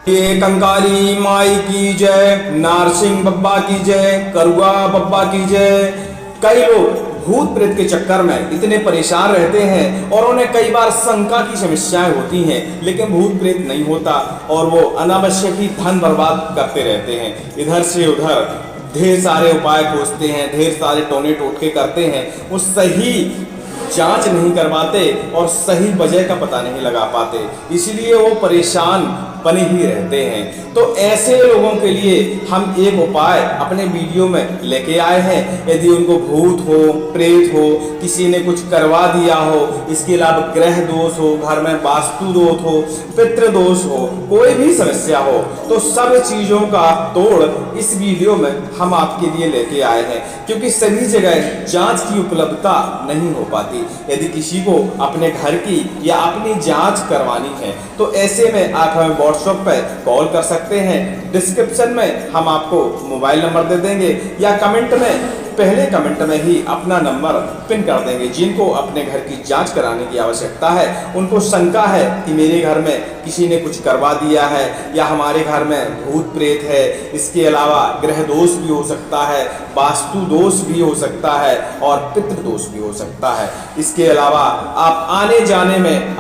ये कंकाली माई की जय, नारसिंह बब्बा की जय, करुआ बब्बा की जय। कई लोग भूत प्रेत के चक्कर में इतने परेशान रहते हैं और उन्हें कई बार शंका की समस्याएं होती हैं, लेकिन भूत प्रेत नहीं होता और वो अनावश्यक ही धन बर्बाद करते रहते हैं। इधर से उधर ढेर सारे उपाय खोजते हैं, ढेर सारे टोने टोटके करते हैं, वो सही जांच नहीं करवाते और सही वजह का पता नहीं लगा पाते, इसलिए वो परेशान बने ही रहते हैं। तो ऐसे लोगों के लिए हम एक उपाय अपने वीडियो में लेके आए हैं। यदि उनको भूत हो, प्रेत हो, किसी ने कुछ करवा दिया हो, इसके अलावा ग्रह दोष हो, घर में वास्तु दोष हो, पितृ दोष हो, कोई भी समस्या हो, तो सब चीजों का तोड़ इस वीडियो में हम आपके लिए लेके आए हैं, क्योंकि सभी जगह जांच की उपलब्धता नहीं हो पाती। यदि किसी को अपने घर की या अपनी जांच करवानी है तो ऐसे में आप हमें व्हाट्सएप पे कॉल कर सकते हैं। डिस्क्रिप्शन में हम आपको मोबाइल नंबर दे देंगे या कमेंट में, पहले कमेंट में ही अपना नंबर पिन कर देंगे। जिनको अपने घर की जांच कराने की आवश्यकता है, उनको शंका है कि मेरे घर में किसी ने कुछ करवा दिया है या हमारे घर में भूत प्रेत है, इसके अलावा ग्रह दोष भी हो सकता है, वास्तु दोष भी हो सकता है और पितृ दोष भी हो सकता है। इसके अलावा आप आने जाने में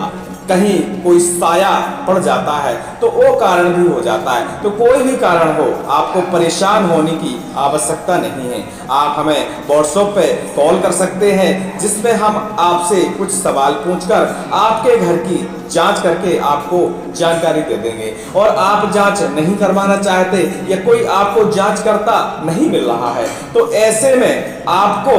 कहीं कोई साया पड़ जाता है तो वो कारण भी हो जाता है। तो कोई भी कारण हो, आपको परेशान होने की आवश्यकता नहीं है। आप हमें व्हाट्सएप पे कॉल कर सकते हैं, जिसमें हम आपसे कुछ सवाल पूछकर आपके घर की जांच करके आपको जानकारी दे देंगे। और आप जांच नहीं करवाना चाहते या कोई आपको जांच करता नहीं मिल रहा है, तो ऐसे में आपको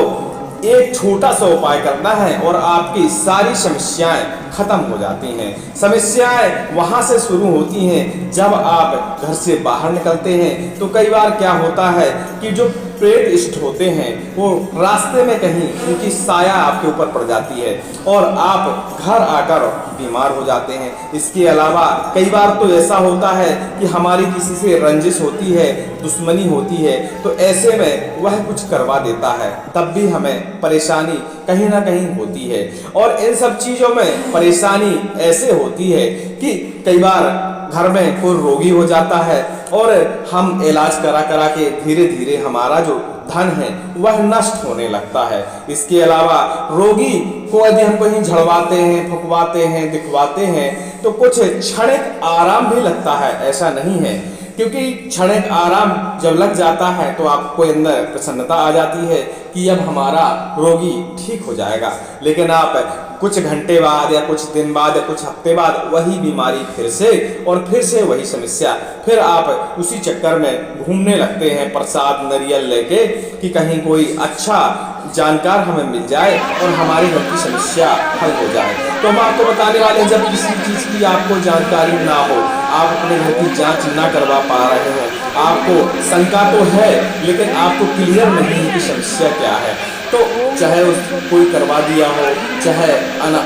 एक छोटा सा उपाय करना है और आपकी सारी समस्याएं खत्म हो जाती हैं। समस्याएं वहां से शुरू होती हैं जब आप घर से बाहर निकलते हैं। तो कई बार क्या होता है कि जो प्रेत इष्ट होते हैं वो रास्ते में कहीं उनकी साया आपके ऊपर पड़ जाती है और आप घर आकर बीमार हो जाते हैं। इसके अलावा कई बार तो ऐसा होता है कि हमारी किसी से रंजिश होती है, दुश्मनी होती है, तो ऐसे में वह कुछ करवा देता है, तब भी हमें परेशानी कहीं ना कहीं होती है। और इन सब चीजों में परेशानी ऐसे होती है कि कई बार घर में कोई रोगी हो जाता है और हम इलाज करा करा के धीरे धीरे हमारा जो धन है वह नष्ट होने लगता है। इसके अलावा रोगी को यदि हम कहीं झड़वाते हैं, फुकवाते हैं, दिखवाते हैं तो कुछ क्षणिक आराम भी लगता है, ऐसा नहीं है, क्योंकि क्षणिक आराम जब लग जाता है तो आपको अंदर प्रसन्नता आ जाती है कि अब हमारा रोगी ठीक हो जाएगा। लेकिन आप कुछ घंटे बाद या कुछ दिन बाद या कुछ हफ्ते बाद वही बीमारी फिर से और फिर से वही समस्या, फिर आप उसी चक्कर में घूमने लगते हैं प्रसाद नरियल लेके कि कहीं कोई अच्छा जानकार हमें मिल जाए और हमारे घर की समस्या हल हो जाए। तो हम आपको बताने वाले हैं, जब किसी चीज की आपको जानकारी ना हो, आप अपने घर की जांच ना करवा पा रहे हो, आपको शंका तो है लेकिन आपको क्लियर नहीं है कि समस्या क्या है, तो चाहे कोई करवा दिया हो, चाहे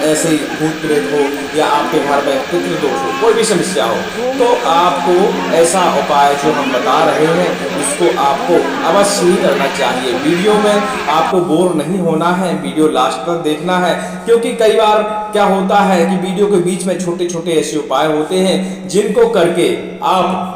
ऐसे ही भूत प्रेत हो या आपके घर में पितृ दोष हो, कोई भी समस्या हो, तो आपको ऐसा उपाय जो हम बता रहे हैं इसको आपको अवश्य ही करना चाहिए। वीडियो में आपको बोर नहीं होना है, वीडियो लास्ट तक देखना है, क्योंकि कई बार क्या होता है कि वीडियो के बीच में छोटे छोटे ऐसे उपाय होते हैं जिनको करके आप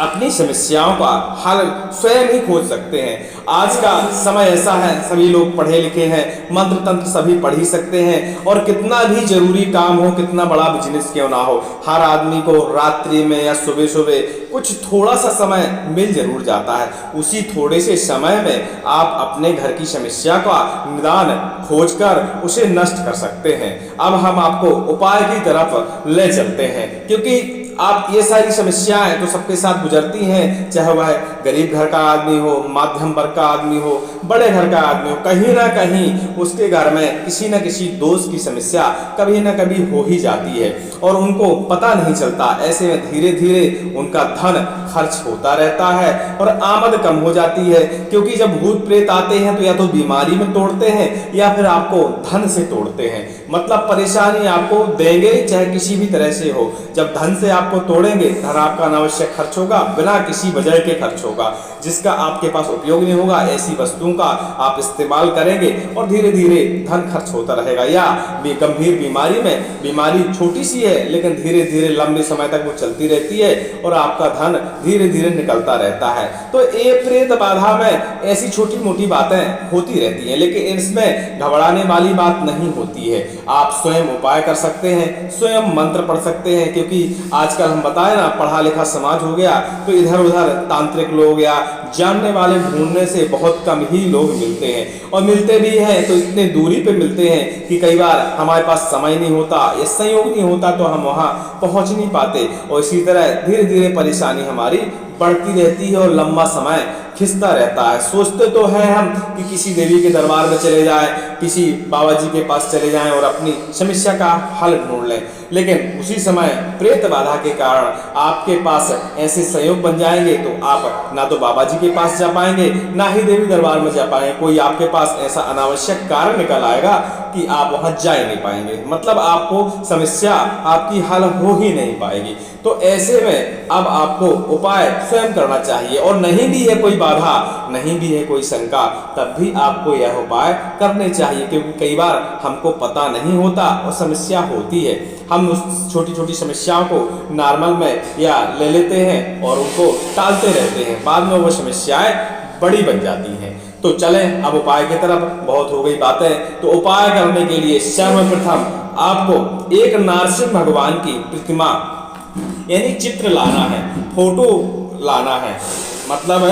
अपनी समस्याओं का हल स्वयं ही खोज सकते हैं। आज का समय ऐसा है, सभी लोग पढ़े लिखे हैं, मंत्र तंत्र सभी पढ़ ही सकते हैं और कितना भी जरूरी काम हो, कितना बड़ा बिजनेस क्यों ना हो, हर आदमी को रात्रि में या सुबह सुबह कुछ थोड़ा सा समय मिल जरूर जाता है। उसी थोड़े से समय में आप अपने घर की समस्या का निदान खोजकर उसे नष्ट कर सकते हैं। अब हम आपको उपाय की तरफ ले चलते हैं, क्योंकि आप ये सारी समस्याएं तो सबके साथ गुजरती हैं, चाहे वह गरीब घर का आदमी हो, मध्यम वर्ग का आदमी हो, बड़े घर का आदमी हो, कहीं ना कहीं उसके घर में किसी न किसी दोष की समस्या कभी ना कभी हो ही जाती है और उनको पता नहीं चलता। ऐसे में धीरे धीरे उनका धन खर्च होता रहता है और आमद कम हो जाती है, क्योंकि जब भूत प्रेत आते हैं तो या तो बीमारी में तोड़ते हैं या फिर आपको धन से तोड़ते हैं। मतलब परेशानी आपको देंगे चाहे किसी भी तरह से हो। जब धन से आप आपको तोड़ेंगे, धन आपका अनावश्यक खर्च होगा, बिना किसी वजह के खर्च होगा, जिसका आपके पास उपयोग नहीं होगा। ऐसी वस्तुओं का आप इस्तेमाल करेंगे और धीरे धीरे धन खर्च होता रहेगा। या गंभीर बीमारी में, बीमारी छोटी सी है लेकिन धीरे धीरे लंबे समय तक वो चलती रहती है और आपका धन धीरे धीरे निकलता रहता है। तो ये प्रेत बाधा में ऐसी छोटी मोटी बातें होती रहती हैं, लेकिन इसमें घबराने वाली बात नहीं होती है। आप स्वयं उपाय कर सकते हैं, स्वयं मंत्र पढ़ सकते हैं, क्योंकि आजकल हम बताए ना, पढ़ा लिखा समाज हो गया, तो इधर उधर तांत्रिक लोग या जानने वाले ढूंढने से बहुत कम ही लोग मिलते हैं, और मिलते भी हैं तो इतने दूरी पे मिलते हैं कि कई बार हमारे पास समय नहीं होता या संयोग नहीं होता तो हम वहां पहुंच नहीं पाते, और इसी तरह धीरे धीरे परेशानी हमारी बढ़ती रहती है और लंबा समय खिंचता रहता है। सोचते तो हैं हम कि किसी देवी के दरबार में चले जाएं, किसी बाबा जी के पास चले जाएं और अपनी समस्या का हल ढूंढ लें, लेकिन उसी समय प्रेत बाधा के कारण आपके पास ऐसे संयोग बन जाएंगे तो आप ना तो बाबा जी के पास जा पाएंगे, ना ही देवी दरबार में जा पाएंगे। कोई आपके पास ऐसा अनावश्यक कारण निकल आएगा कि आप वहां जा ही नहीं पाएंगे, मतलब आपको समस्या आपकी हल हो ही नहीं पाएगी। तो ऐसे में अब आपको उपाय स्वयं करना चाहिए, और नहीं भी है कोई बाधा, नहीं भी है कोई शंका, तब भी आपको यह उपाय करने चाहिए, क्योंकि कई बार हमको पता नहीं होता और समस्या होती है। हम उस छोटी छोटी समस्याओं को नॉर्मल में या ले लेते हैं और उनको टालते रहते हैं, बाद में वो समस्याएं बड़ी बन जाती हैं। तो चलें अब उपाय की तरफ, बहुत हो गई बातें। तो उपाय करने के लिए सर्वप्रथम आपको एक नरसिंह भगवान की प्रतिमा यानी चित्र लाना है, फोटो लाना है, मतलब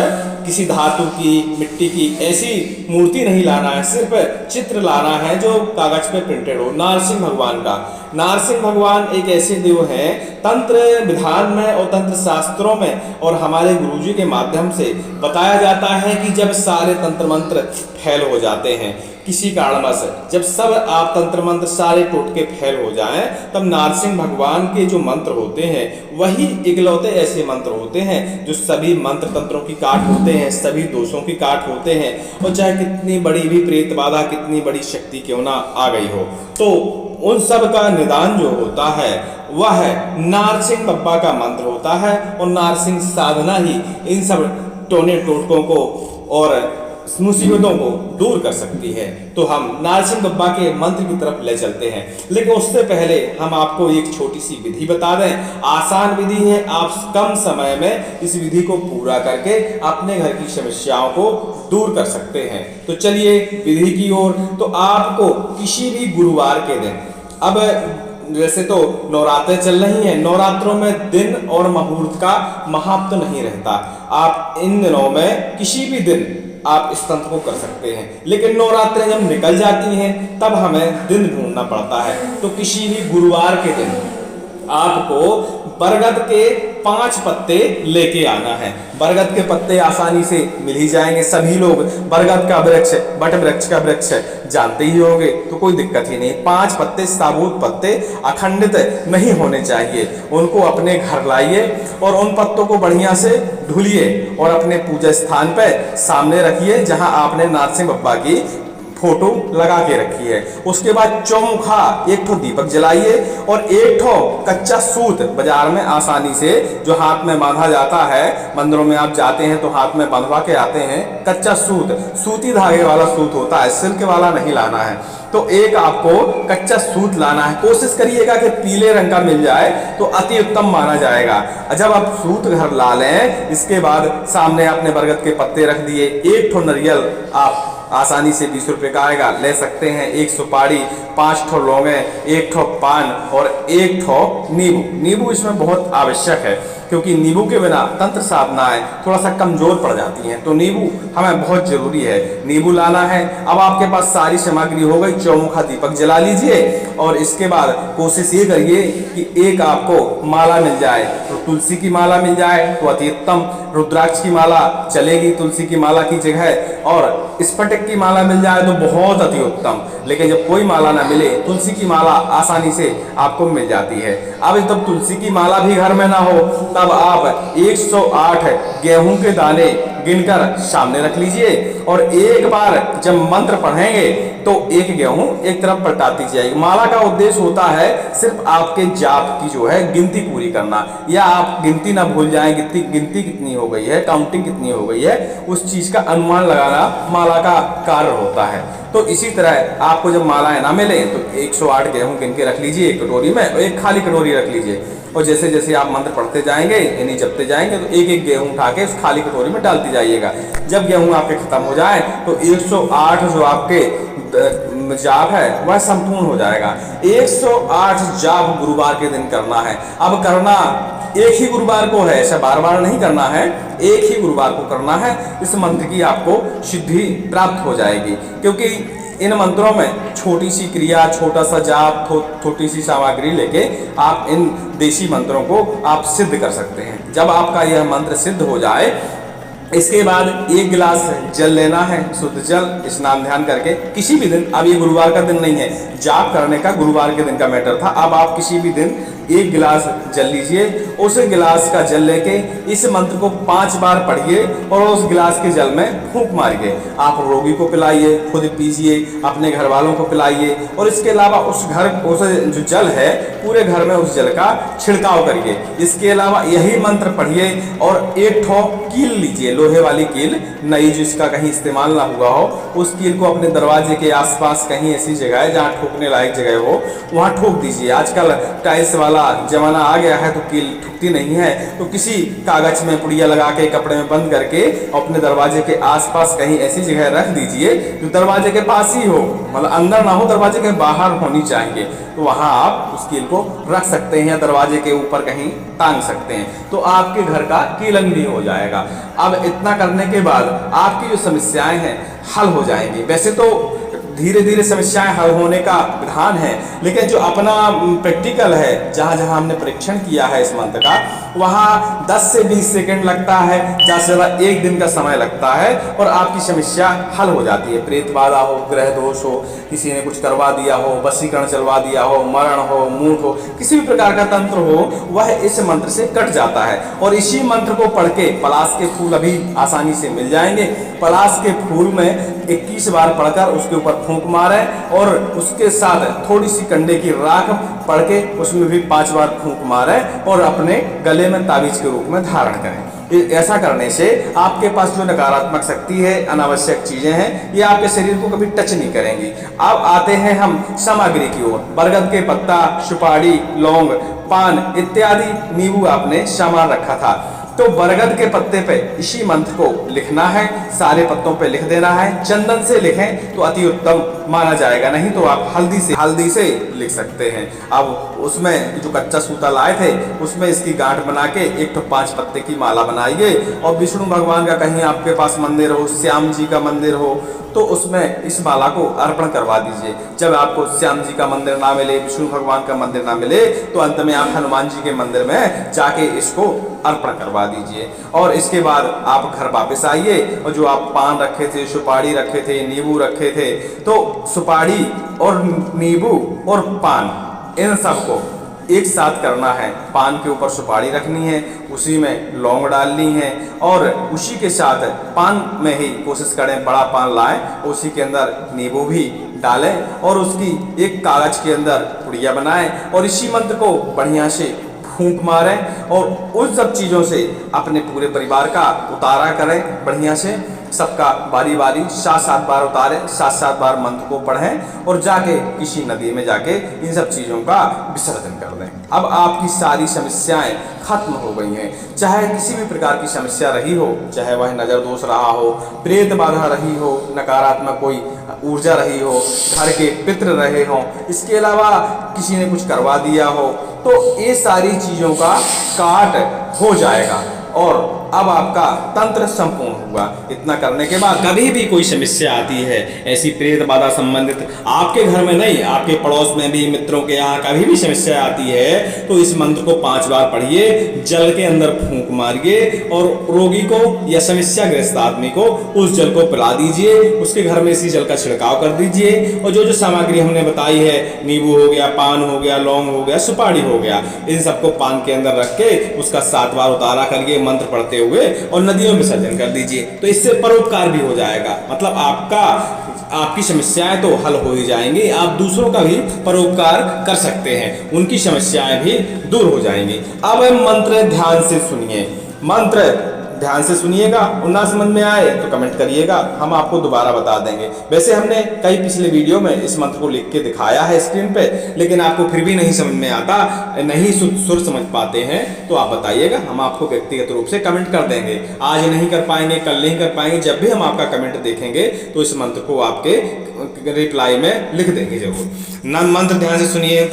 किसी धातु की, मिट्टी की ऐसी मूर्ति नहीं लाना है, सिर्फ चित्र लाना है जो कागज पे प्रिंटेड हो, नरसिंह भगवान का। नरसिंह भगवान एक ऐसे देव हैं, तंत्र विधान में और तंत्र शास्त्रों में और हमारे गुरुजी के माध्यम से बताया जाता है कि जब सारे तंत्र मंत्र फेल हो जाते हैं किसी कारणवश, जब सब आप तंत्र मंत्र सारे टोटके फेल हो जाएं, तब नरसिंह भगवान के जो मंत्र होते हैं वही इकलौते ऐसे मंत्र होते हैं जो सभी मंत्र तंत्रों की काट होते हैं, सभी दोषों की काट होते हैं, और चाहे कितनी बड़ी भी प्रेत बाधा, कितनी बड़ी शक्ति क्यों ना आ गई हो, तो उन सब का निदान जो होता है वह नरसिंह बब्बा का मंत्र होता है, और नरसिंह साधना ही इन सब टोने टोटकों को और मुसीबतों को दूर कर सकती है। तो हम नरसिंह बब्बा के मंत्र की तरफ ले चलते हैं, लेकिन उससे पहले हम आपको एक छोटी सी विधि बता दें। आसान विधि है, आप कम समय में इस विधि को पूरा करके अपने घर की समस्याओं को दूर कर सकते हैं। तो चलिए विधि की ओर। तो आपको किसी भी गुरुवार के दिन, अब वैसे तो नवरात्रे चल रही हैं, नवरात्रों में दिन और मुहूर्त का महत्व नहीं रहता, आप इन दिनों में किसी भी दिन आप इस तंत्र को कर सकते हैं, लेकिन नवरात्रें जब निकल जाती हैं तब हमें दिन ढूंढना पड़ता है। तो किसी भी गुरुवार के दिन आपको बरगद के 5 पत्ते लेके आना है। बरगद के पत्ते आसानी से मिल ही जाएंगे, सभी लोग बरगद का वृक्ष, बट वृक्ष का वृक्ष जानते ही होंगे, तो कोई दिक्कत ही नहीं। 5 पत्ते, साबुत पत्ते, अखंडित नहीं होने चाहिए, उनको अपने घर लाइए और उन पत्तों को बढ़िया से धुलिए और अपने पूजा स्थान पर सामने रखिए जहां आपने नरसिंह बब्बा की फोटो लगा के रखी है। उसके बाद चौमुखा एक ठो दीपक जलाइए और एक ठो कच्चा सूत बाजार में आसानी से जो हाथ में बांधा जाता है, मंदिरों में आप जाते हैं तो हाथ में बांधवा के आते हैं, कच्चा सूत, सूती धागे वाला सूत होता है, सिल्क वाला नहीं लाना है। तो एक आपको कच्चा सूत लाना है, कोशिश करिएगा कि पीले रंग का मिल जाए तो अति उत्तम माना जाएगा। जब आप सूत घर ला लें, इसके बाद सामने आपने बरगद के पत्ते रख दिए, एक ठो नारियल आप आसानी से 20 रुपए का आएगा ले सकते हैं, 1 सुपारी, 5 ठो लौंगे, 1 ठो पान और 1 ठो नींबू। नींबू इसमें बहुत आवश्यक है क्योंकि नींबू के बिना तंत्र साधनाएं थोड़ा सा कमजोर पड़ जाती हैं, तो नींबू हमें बहुत जरूरी है। नींबू लाना है। अब आपके पास सारी सामग्री हो गई, चौमुखा दीपक जला लीजिए और इसके बाद कोशिश ये करिए कि एक आपको माला मिल जाए, तो तुलसी की माला मिल जाए तो अति उत्तम, रुद्राक्ष की माला चलेगी तुलसी की माला की जगह, और स्फटिक की माला मिल जाए तो बहुत अति उत्तम। लेकिन जब कोई माला ना मिले, तुलसी की माला आसानी से आपको मिल जाती है। अब जब तुलसी की माला भी घर में ना हो तब आप 108 गेहूं के दाने गिनकर सामने रख लीजिए और एक बार जब मंत्र पढ़ेंगे तो एक गेहूं एक तरफ पलटाती जाएगी। माला का उद्देश्य होता है सिर्फ आपके जाप की जो है गिनती पूरी करना, या आप गिनती ना भूल जाएं, गिनती कितनी हो गई है, काउंटिंग कितनी हो गई है, उस चीज का अनुमान लगाना माला का कार्य होता है। तो इसी तरह आपको जब मालाएं ना मिले तो 108 गेहूं गिन के रख लीजिए एक कटोरी में, और एक खाली कटोरी रख लीजिए, और जैसे जैसे आप मंत्र पढ़ते जाएंगे यानी जपते जाएंगे तो एक एक गेहूं उठा के उस खाली कटोरी में डालती जाइएगा। जब गेहूं आपके खत्म हो जाए तो 108 जो आपके जाप है वह संपूर्ण हो जाएगा। 108 जाप गुरुवार के दिन करना है। अब करना एक ही गुरुवार को है, ऐसा बार बार नहीं करना है, एक ही गुरुवार को करना है। इस मंत्र की आपको सिद्धि प्राप्त हो जाएगी, क्योंकि इन मंत्रों में छोटी सी क्रिया, छोटा सा जाप, छोटी सी सामग्री लेके आप इन देशी मंत्रों को आप सिद्ध कर सकते हैं। जब आपका यह मंत्र सिद्ध हो जाए इसके बाद 1 गिलास जल लेना है, शुद्ध जल, स्नान ध्यान करके किसी भी दिन। अब ये गुरुवार का दिन नहीं है, जाप करने का गुरुवार के दिन का मैटर था। अब आप किसी भी दिन 1 गिलास जल लीजिए, उस गिलास का जल लेके इस मंत्र को 5 बार पढ़िए और उस गिलास के जल में फूंक मारिए। आप रोगी को पिलाइए, खुद पीजिए, अपने घर वालों को पिलाइए, और इसके अलावा उस जो जल है पूरे घर में उस जल का छिड़काव करिए। इसके अलावा यही मंत्र पढ़िए और एक ठो कील लीजिए, लोहे वाली कील, नई जिसका कहीं इस्तेमाल ना हुआ हो, उस कील को अपने दरवाजे के आसपास कहीं ऐसी जगह है जहाँ ठोकने लायक जगह हो वहाँ ठोक दीजिए। आजकल टाइल्स वाला जमाना आ गया है तो कील ठुकती नहीं है, तो किसी कागज में पुड़िया लगा के कपड़े में बंद करके अपने दरवाजे के आसपास कहीं ऐसी जगह रख दीजिए जो दरवाजे के पास ही हो, मतलब अंदर ना हो, दरवाजे के बाहर होनी चाहिए। तो वहां आप उस कील को रख सकते हैं या दरवाजे के ऊपर कहीं टांग सकते हैं, तो आपके घर का कीलन भी हो जाएगा। अब इतना करने के बाद आपकी जो समस्याएं हैं हल हो जाएंगी। वैसे तो धीरे धीरे समस्याएं हल होने का विधान है, लेकिन जो अपना प्रैक्टिकल है, जहाँ जहाँ हमने परीक्षण किया है इस मंत्र का, वहाँ 10 से 20 सेकंड लगता है, ज़्यादा से ज़्यादा 1 दिन का समय लगता है और आपकी समस्या हल हो जाती है। प्रेत बाधा हो, ग्रह दोष हो, किसी ने कुछ करवा दिया हो, वशीकरण चलवा दिया हो, मरण हो, मूठ हो, किसी भी प्रकार का तंत्र हो, वह इस मंत्र से कट जाता है। और इसी मंत्र को पढ़ के पलाश के फूल अभी आसानी से मिल जाएंगे, पलाश के फूल में 21 बार पढ़कर उसके ऊपर फूंक मारें और उसके साथ थोड़ी सी कंडे की राख पढ़ के उसमें भी 5 बार फूंक मारें और अपने गले में ताबीज के रूप में धारण करें। ऐसा करने से आपके पास जो नकारात्मक शक्ति है, अनावश्यक चीजें हैं, ये आपके शरीर को कभी टच नहीं करेंगी। अब आते हैं हम सामग्री की ओर। बरगद के पत्ता, सुपारी, लौंग, पान इत्यादि नींबू आपने सामान रखा था, तो बरगद के पत्ते पे इसी मंत्र को लिखना है, सारे पत्तों पे लिख देना है। चंदन से लिखें तो अति उत्तम माना जाएगा, नहीं तो आप हल्दी से लिख सकते हैं। अब उसमें जो कच्चा सूता लाए थे उसमें इसकी गांठ बना के 1 तो 5 पत्ते की माला बनाइए, और विष्णु भगवान का कहीं आपके पास मंदिर हो, श्याम जी का मंदिर हो, तो उसमें इस माला को अर्पण करवा दीजिए। जब आपको श्याम जी का मंदिर ना मिले, विष्णु भगवान का मंदिर ना मिले, तो अंत में आप हनुमान जी के मंदिर में जाके इसको अर्पण करवा दीजिए। और इसके बाद आप घर वापस आइए और जो आप पान रखे थे, सुपारी रखे थे, नींबू रखे थे, तो सुपारी और नींबू और पान इन सबको एक साथ करना है। पान के ऊपर सुपारी रखनी है, उसी में लौंग डालनी है, और उसी के साथ पान में ही कोशिश करें बड़ा पान लाएं, उसी के अंदर नींबू भी डालें और उसकी एक कागज के अंदर पुड़िया बनाएं और इसी मंत्र को बढ़िया से फूंक मारें और उन सब चीज़ों से अपने पूरे परिवार का उतारा करें। बढ़िया से सबका बारी बारी 7-7 बार उतारें, 7-7 बार मंत्र को पढ़ें और जाके किसी नदी में जाके इन सब चीज़ों का विसर्जन कर दें। अब आपकी सारी समस्याएं खत्म हो गई हैं। चाहे किसी भी प्रकार की समस्या रही हो, चाहे वह नज़र दोष रहा हो, प्रेत बाधा रही हो, नकारात्मक कोई ऊर्जा रही हो, घर के पितृ रहे हों, इसके अलावा किसी ने कुछ करवा दिया हो, तो ये सारी चीज़ों का काट हो जाएगा और अब आपका तंत्र संपूर्ण हुआ। इतना करने के बाद कभी भी कोई समस्या आती है ऐसी प्रेत बाधा संबंधित, आपके घर में नहीं आपके पड़ोस में भी, मित्रों के यहाँ कभी भी समस्या आती है तो इस मंत्र को 5 बार पढ़िए, जल के अंदर फूंक मारिए और रोगी को या समस्याग्रस्त आदमी को उस जल को पिला दीजिए। उसके घर में इसी जल का छिड़काव कर दीजिए और जो जो सामग्री हमने बताई है, नींबू हो गया, पान हो गया, लौंग हो गया, सुपारी हो गया, इन सबको पान के अंदर रख के उसका 7 बार उतारा करिए मंत्र पढ़ते हुए और नदियों में विसर्जन कर दीजिए। तो इससे परोपकार भी हो जाएगा, मतलब आपकी समस्याएं तो हल हो ही जाएंगी, आप दूसरों का भी परोपकार कर सकते हैं, उनकी समस्याएं भी दूर हो जाएंगी। अब मंत्र ध्यान से सुनिए, मंत्र ध्यान से सुनिएगा और ना समझ में आए तो कमेंट करिएगा, हम आपको दोबारा बता देंगे। वैसे हमने कई पिछले वीडियो में इस मंत्र को लिख के दिखाया है स्क्रीन पे, लेकिन आपको फिर भी नहीं समझ में आता, नहीं सुर समझ पाते हैं तो आप बताइएगा, हम आपको व्यक्तिगत रूप से कमेंट कर देंगे। आज नहीं कर पाएंगे, कल नहीं कर पाएंगे, जब भी हम आपका कमेंट देखेंगे तो इस मंत्र को आपके रिप्लाई में लिख देंगे जरूर। मंत्र ध्यान से सुनिए।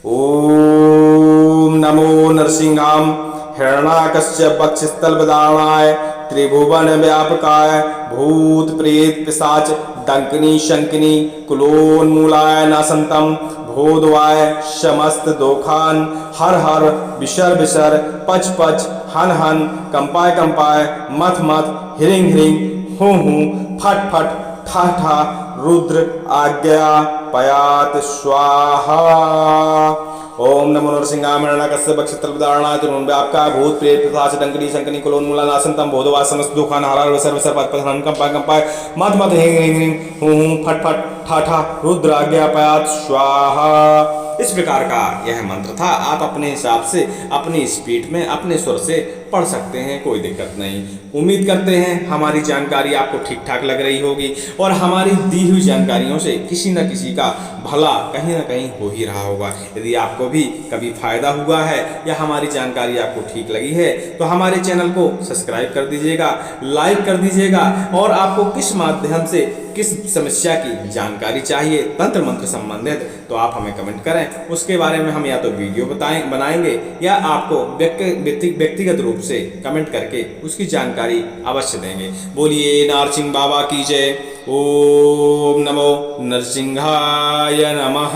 ओम नमो नरसिंहाम हिरण्याकस्य वक्षस्थलविदारणाय त्रिभुवन व्यापकाय भूत प्रेत पिशाच डंकिनी शंकिनी कुलोन्मूलाय नासंतम भोदवाय समस्त दोखान हर हर विशर विशर पच पच हन हन कंपाय कंपाय मथ मथ हिरिंग हिरिंग हूँ हूँ फट फट ठा ठा रुद्र आज्ञा पयात स्वाहा। ओम नमो नरसिंहाय हिरण्याकस्य वक्षस्थलविदारणाय त्रिभुवन व्यापकाय भूत प्रेत पिशाच डंकिनी शंकिनी कुलोन्मूलाय नासंतम भोदवाय समस्त दोखान हर हर विशर विशर पच पच हन कंपाय कंपाय मथ मथ हिरिंग हिरिंग हूँ हूँ फट फट ठा ठा रुद्र आज्ञा पयात स्वाहा। इस प्रकार का यह मंत्र था। आप अपने हिसाब से, अपनी स्पीड में, अपने स्वर से पढ़ सकते हैं, कोई दिक्कत नहीं। उम्मीद करते हैं हमारी जानकारी आपको ठीक ठाक लग रही होगी और हमारी दी हुई जानकारियों से किसी न किसी का भला कहीं ना कहीं हो ही रहा होगा। यदि आपको भी कभी फायदा हुआ है या हमारी जानकारी आपको ठीक लगी है तो हमारे चैनल को सब्सक्राइब कर दीजिएगा, लाइक कर दीजिएगा और आपको किस माध्यम से किस समस्या की जानकारी चाहिए तंत्र मंत्र संबंधित तो आप हमें कमेंट करें, उसके बारे में हम या तो वीडियो बनाएंगे या आपको व्यक्तिगत रूप से कमेंट करके उसकी जानकारी अवश्य देंगे। बोलिए नारसिंह बाबा की जय। ओम नमो नरसिंहाय नमः।